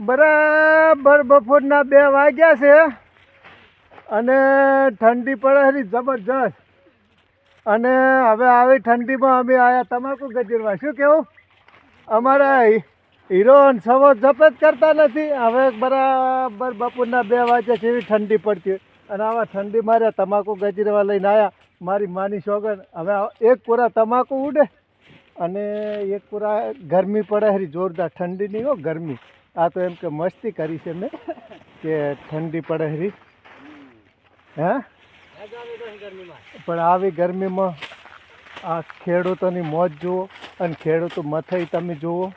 બરાબર બપોરના 2 વાગ્યા છે અને ઠંડી પડે છે જબરજસ્ત. અને હવે આવી ઠંડીમાં અમે આયા તમાકુ ગજરવા. શું કેવું? અમારા હીરો સવો જપ જ કરતા નથી. હવે બરાબર બપોરના 2 વાગ્યા છે, એવી ઠંડી પડતી અને આવા ઠંડી મારે તમાકુ ગજરવા લઈને આવ્યા. મારી માની સોગન. હવે એક પૂરા તમાકુ ઉડે અને એક પૂરા ગરમી પડે હરી જોરદાર. ઠંડી નહીં હો, ગરમી. આ તો એમ કે મસ્તી કરી છે મેં કે ઠંડી પડે હરી. હે પણ આવી ગરમીમાં આ ખેડૂતોની મોજ જુઓ અને ખેડૂતો મથઈ તમે જુઓ.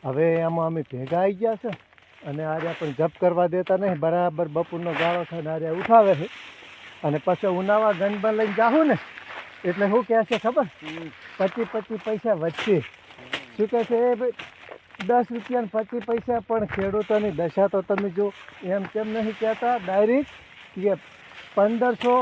હવે એમાં અમે ભેગા આવી ગયા છે અને આર્યા પણ જપ કરવા દેતા નહીં. બરાબર બપોરનો ગાળો થઈને આર્યા ઉઠાવે છે અને પછી ઉનાવા ગંજબા લઈને જાઉં ને એટલે શું કહે છે ખબર? 25 પૈસા વધશે. શું કહે છે? 10 રૂપિયા 25 પૈસા. પણ ખેડૂતોની દશા તો તમે જો. એમ કેમ નહીં કહેતા ડાયરેક્ટ કે 1500,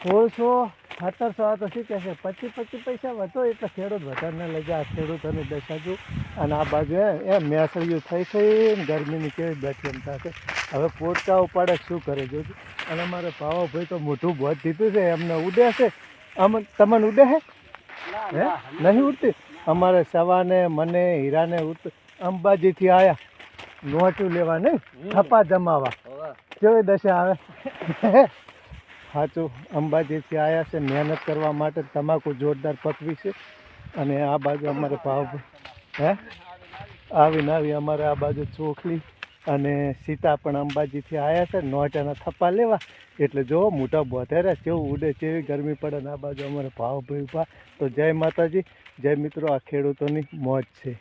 1600, 1700. આ તો શું કહે છે 25 પૈસા વધો એટલે ખેડૂત વધારે ન લઈ જાય. ખેડૂતોની દશા જો. અને આ બાજુ એ મેસળિયું થઈ થઈને ગરમીની કેવી બેઠી એમ થશે. હવે પોટકા ઉપાડે શું કરે જોજો. અને અમારે ભાવાભાઈ તો મોઢું બહુ દીધું છે, એમને ઉડે છે. તમને ઉડે છે? હે નહીં ઉડતી? અમારે સવાને મને હીરાને ઉડતું. અંબાજીથી આવ્યા નોટું લેવા નહીં, થપ્પા જમાવા. કેવી દશા આવે. સાચું, અંબાજીથી આવ્યા છે મહેનત કરવા માટે. તમાકુ જોરદાર પકવી છે. અને આ બાજુ અમારે ભાવભાઈ આવીને આવી અમારે આ બાજુ ચોખલી અને સીતા પણ અંબાજીથી આવ્યા છે નોટાના થપ્પા લેવા. એટલે જો મોટા બોધેરા કેવું ઉડે, કેવી ગરમી પડે ને આ બાજુ અમારે ભાવભાઈ ઉભા. તો જય માતાજી, જય મિત્રો. આ ખેડૂતોની મોજ છે.